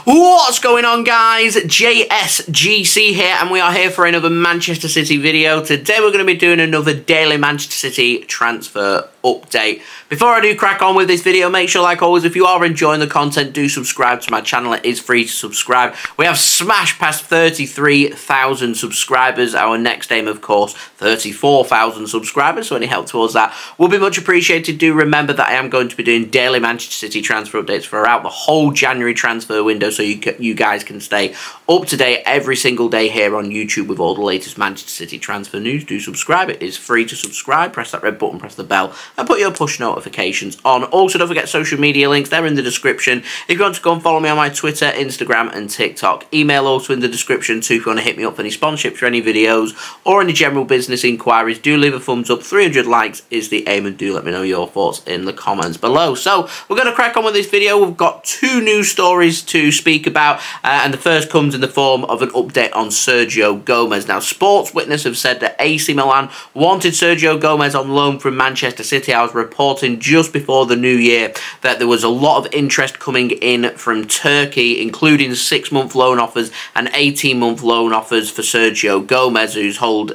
What's going on, guys? JSGC here, and we are here for another Manchester City video. Today we're going to be doing another daily Manchester City transfer update. Before I do crack on with this video, make sure, like always, if you are enjoying the content, do subscribe to my channel. It is free to subscribe. We have smashed past 33,000 subscribers. Our next aim, of course, 34,000 subscribers, so any help towards that will be much appreciated. Do remember that I am going to be doing daily Manchester City transfer updates throughout the whole January transfer window, so you guys can stay up to date every single day here on YouTube with all the latest Manchester City transfer news. Do subscribe. It is free to subscribe. Press that red button, press the bell, and put your push notifications on. Also, don't forget social media links. They're in the description. If you want to go and follow me on my Twitter, Instagram, and TikTok. Email also in the description too if you want to hit me up for any sponsorships for any videos or any general business inquiries. Do leave a thumbs up. 300 likes is the aim, and do let me know your thoughts in the comments below. So, we're going to crack on with this video. We've got two news stories to speak about, and the first comes in the form of an update on Sergio Gomez. Now, Sports Witness have said that AC Milan wanted Sergio Gomez on loan from Manchester City. I was reporting just before the new year that there was a lot of interest coming in from Turkey, including 6-month loan offers and 18-month loan offers for Sergio Gomez, who's held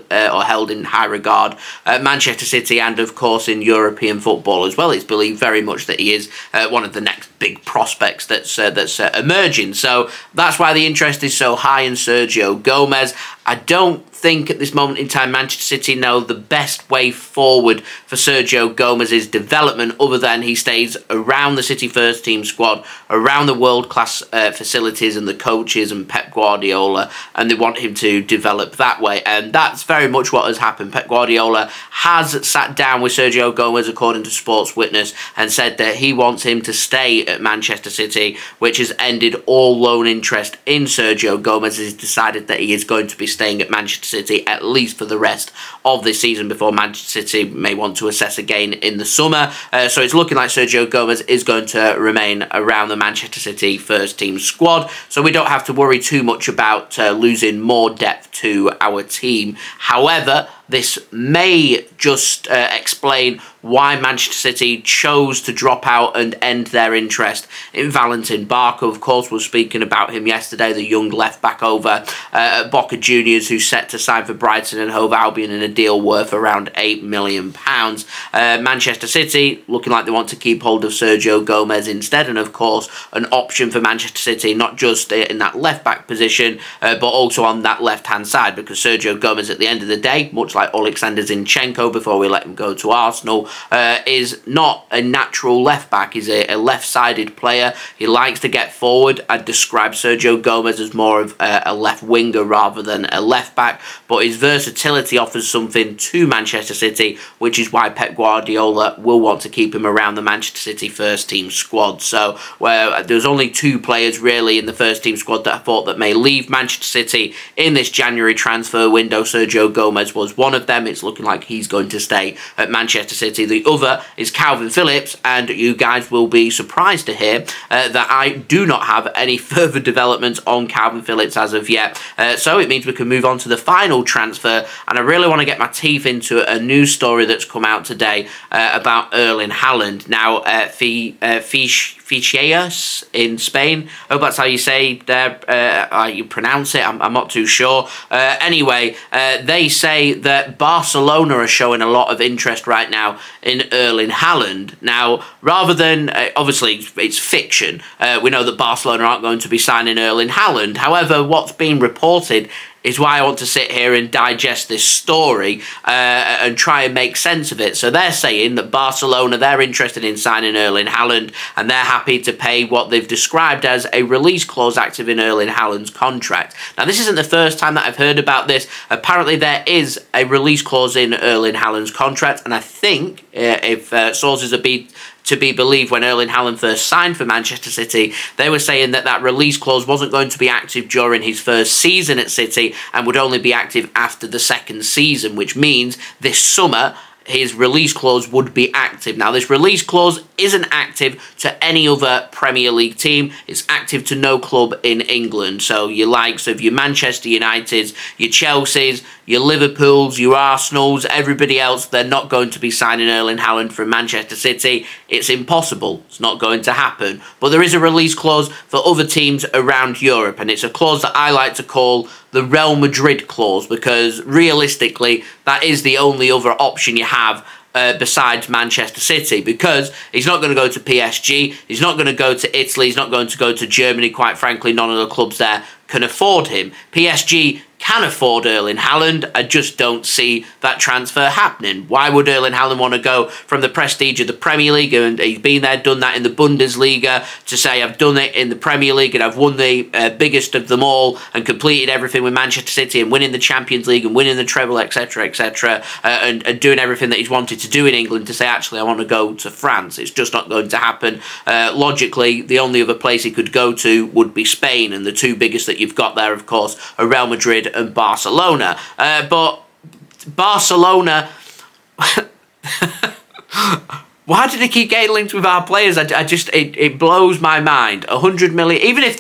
in high regard at Manchester City and, of course, in European football as well. It's believed very much that he is one of the next big prospects that's emerging. So that's why the interest is so high in Sergio Gomez. I don't think at this moment in time Manchester City know the best way forward for Sergio Gomez's development other than he stays around the City first team squad, around the world-class facilities and the coaches and Pep Guardiola, and they want him to develop that way, and that's very much what has happened. Pep Guardiola has sat down with Sergio Gomez, according to Sports Witness, and said that he wants him to stay at Manchester City, which has ended all loan interest in Sergio Gomez. He's decided that he is going to be staying at Manchester City at least for the rest of this season before Manchester City may want to assess again in the summer. So it's looking like Sergio Gomez is going to remain around the Manchester City first team squad, so we don't have to worry too much about losing more depth to our team. However, this may just explain why Manchester City chose to drop out and end their interest in Valentin Barco. Of course, we're speaking about him yesterday, the young left-back over at Boca Juniors, who's set to sign for Brighton and Hove Albion in a deal worth around £8 million. Manchester City looking like they want to keep hold of Sergio Gomez instead, and of course, an option for Manchester City, not just in that left-back position, but also on that left-hand side, because Sergio Gomez, at the end of the day, much like Alexander Zinchenko before we let him go to Arsenal, is not a natural left-back. He's a left-sided player. He likes to get forward. I'd describe Sergio Gomez as more of a left winger rather than a left-back, but his versatility offers something to Manchester City, which is why Pep Guardiola will want to keep him around the Manchester City first-team squad. So, there's only two players really in the first-team squad that I thought that may leave Manchester City in this January transfer window. Sergio Gomez was one of them. It's looking like he's going to stay at Manchester City. The other is Calvin Phillips, and you guys will be surprised to hear that I do not have any further developments on Calvin Phillips as of yet. So it means we can move on to the final transfer, and I really want to get my teeth into a news story that's come out today about Erling Haaland. Now, Fachajes in Spain, I hope that's how you say there, you pronounce it, I'm not too sure. Anyway, they say that Barcelona are showing a lot of interest right now in Erling Haaland. Now, rather than, obviously it's fiction, we know that Barcelona aren't going to be signing Erling Haaland. However, what's being reported is why I want to sit here and digest this story and try and make sense of it. So they're saying that Barcelona, they're interested in signing Erling Haaland, and they're happy to pay what they've described as a release clause active in Erling Haaland's contract. Now, this isn't the first time that I've heard about this. Apparently, there is a release clause in Erling Haaland's contract, and I think, if sources are to be believed, when Erling Haaland first signed for Manchester City, they were saying that that release clause wasn't going to be active during his first season at City and would only be active after the second season, which means this summer his release clause would be active. Now, this release clause isn't active to any other Premier League team. It's active to no club in England. So your likes of your Manchester Uniteds, your Chelseas, your Liverpools, your Arsenals, everybody else, they're not going to be signing Erling Haaland from Manchester City. It's impossible. It's not going to happen. But there is a release clause for other teams around Europe, and it's a clause that I like to call the Real Madrid clause, because realistically, that is the only other option you have besides Manchester City, because he's not going to go to PSG, he's not going to go to Italy, he's not going to go to Germany. Quite frankly, none of the clubs there can afford him. PSG can afford Erling Haaland. I just don't see that transfer happening. Why would Erling Haaland want to go from the prestige of the Premier League, and he's been there, done that in the Bundesliga, to say I've done it in the Premier League and I've won the biggest of them all and completed everything with Manchester City and winning the Champions League and winning the treble, etc., etc., and doing everything that he's wanted to do in England, to say, actually, I want to go to France. It's just not going to happen. Logically, the only other place he could go to would be Spain, and the two biggest that you've got there, of course, are Real Madrid and Barcelona. But Barcelona... Why do they keep getting linked with our players? It blows my mind. 100 million, even if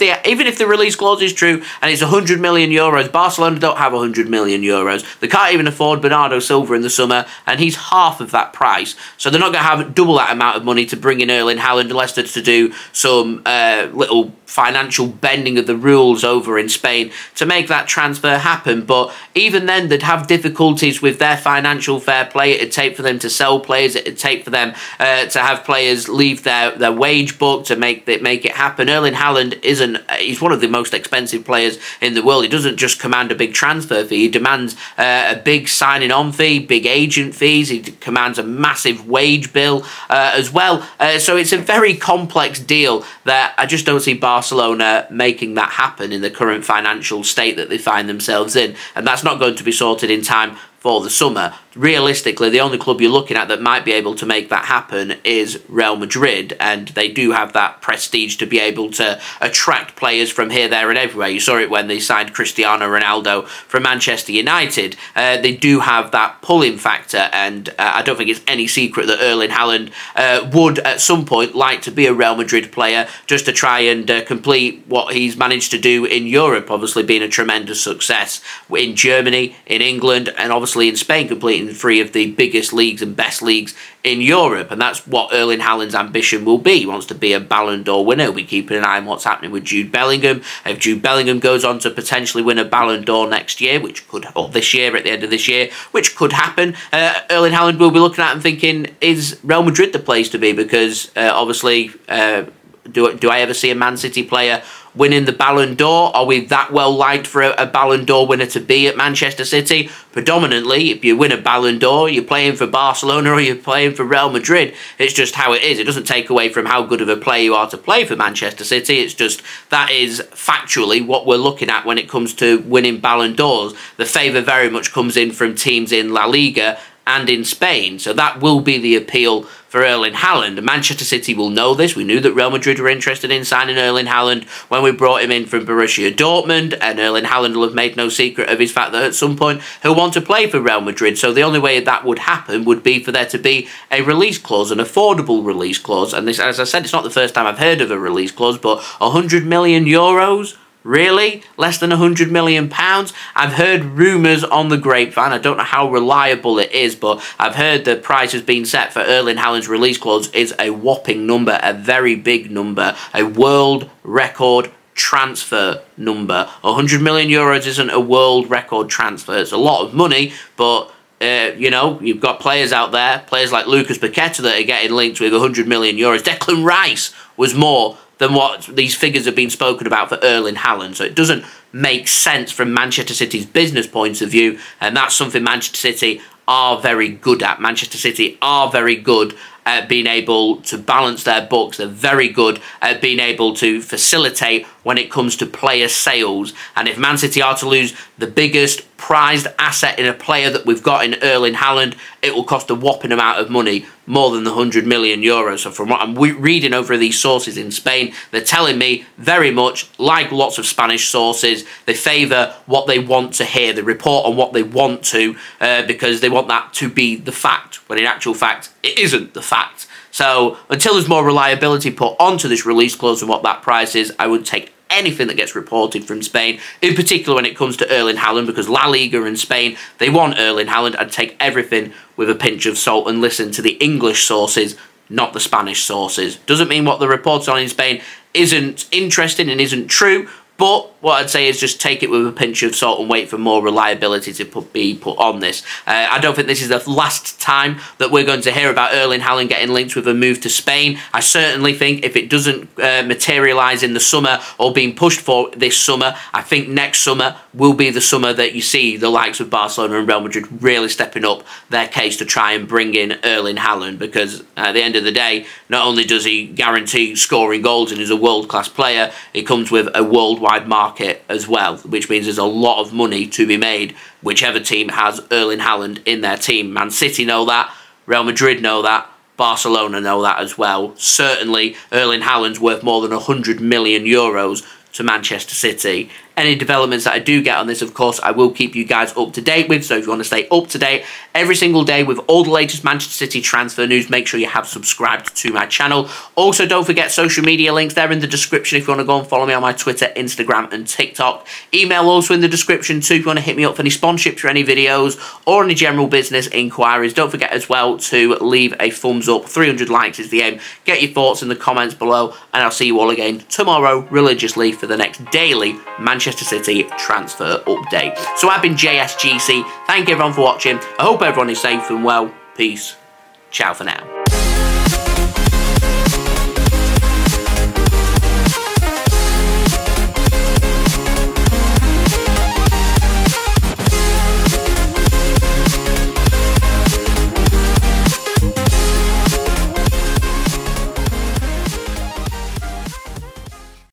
the release clause is true and it's 100 million euros, Barcelona don't have 100 million euros. They can't even afford Bernardo Silva in the summer, and he's half of that price. So they're not going to have double that amount of money to bring in Erling Haaland, unless they're to do some little financial bending of the rules over in Spain to make that transfer happen. But even then, they'd have difficulties with their financial fair play. It'd take for them to sell players. It'd take for them to have players leave their wage book to make it happen. Erling Haaland he's one of the most expensive players in the world. He doesn't just command a big transfer fee. He demands a big signing on fee, big agent fees. He commands a massive wage bill as well. So it's a very complex deal that I just don't see Barcelona making that happen in the current financial state that they find themselves in. And that's not going to be sorted in time for the summer. Realistically, the only club you're looking at that might be able to make that happen is Real Madrid, and they do have that prestige to be able to attract players from here, there and everywhere. You saw it when they signed Cristiano Ronaldo from Manchester United. They do have that pulling factor, and I don't think it's any secret that Erling Haaland would at some point like to be a Real Madrid player, just to try and complete what he's managed to do in Europe, obviously being a tremendous success in Germany, in England, and obviously in Spain, completing 3 of the biggest leagues and best leagues in Europe. And that's what Erling Haaland's ambition will be. He wants to be a Ballon d'Or winner. We'll be keeping an eye on what's happening with Jude Bellingham. If Jude Bellingham goes on to potentially win a Ballon d'Or next year, or this year, at the end of this year, which could happen, Erling Haaland will be looking at and thinking, is Real Madrid the place to be? Because obviously, do I ever see a Man City player winning the Ballon d'Or? Are we that well liked for a Ballon d'Or winner to be at Manchester City? Predominantly, if you win a Ballon d'Or, you're playing for Barcelona or you're playing for Real Madrid. It's just how it is. It doesn't take away from how good of a player you are to play for Manchester City. It's just that is factually what we're looking at when it comes to winning Ballon d'Ors. The favour very much comes in from teams in La Liga and in Spain. So that will be the appeal for Erling Haaland. And Manchester City will know this. We knew that Real Madrid were interested in signing Erling Haaland when we brought him in from Borussia Dortmund, and Erling Haaland will have made no secret of his fact that at some point he'll want to play for Real Madrid. So the only way that would happen would be for there to be a release clause, an affordable release clause. And this, as I said, it's not the first time I've heard of a release clause, but 100 million euros? Really? Less than £100 million? I've heard rumours on the grapevine. I don't know how reliable it is, but I've heard the price has been set for Erling Haaland's release clause is a whopping number, a very big number, a world record transfer number. 100 million euros isn't a world record transfer. It's a lot of money, but you know, you've got players out there, players like Lucas Paqueta that are getting linked with 100 million euros. Declan Rice was more than what these figures have been spoken about for Erling Haaland. So it doesn't make sense from Manchester City's business point of view, and that's something Manchester City are very good at. Manchester City are very good at being able to balance their books. They're very good at being able to facilitate when it comes to player sales. And if Man City are to lose the biggest prized asset in a player that we've got in Erling Haaland, it will cost a whopping amount of money, more than the 100 million euros. So from what I'm reading over these sources in Spain, they're telling me very much, like lots of Spanish sources, they favour what they want to hear. They report on what they want to, because they want that to be the fact, when in actual fact, it isn't the fact. So until there's more reliability put onto this release clause and what that price is, I would take anything that gets reported from Spain, in particular when it comes to Erling Haaland, because La Liga and Spain, they want Erling Haaland. I'd take everything with a pinch of salt and listen to the English sources, not the Spanish sources. Doesn't mean what the reports on in Spain isn't interesting and isn't true, but what I'd say is just take it with a pinch of salt and wait for more reliability to be put on this. I don't think this is the last time that we're going to hear about Erling Haaland getting linked with a move to Spain. I certainly think if it doesn't materialise in the summer or being pushed for this summer, I think next summer will be the summer that you see the likes of Barcelona and Real Madrid really stepping up their case to try and bring in Erling Haaland, because at the end of the day, not only does he guarantee scoring goals and is a world-class player, he comes with a worldwide market as well, which means there's a lot of money to be made whichever team has Erling Haaland in their team. Man City know that, Real Madrid know that, Barcelona know that as well. Certainly Erling Haaland's worth more than 100 million euros to Manchester City. Any developments that I do get on this, of course, I will keep you guys up to date with. So if you want to stay up to date every single day with all the latest Manchester City transfer news, make sure you have subscribed to my channel. Also, don't forget social media links there in the description if you want to go and follow me on my Twitter, Instagram and TikTok. Email also in the description too if you want to hit me up for any sponsorships for any videos or any general business inquiries. Don't forget as well to leave a thumbs up. 300 likes is the aim. Get your thoughts in the comments below, and I'll see you all again tomorrow religiously for the next daily Manchester City transfer update. So I've been JSGC. Thank you everyone for watching. I hope everyone is safe and well. Peace. Ciao for now.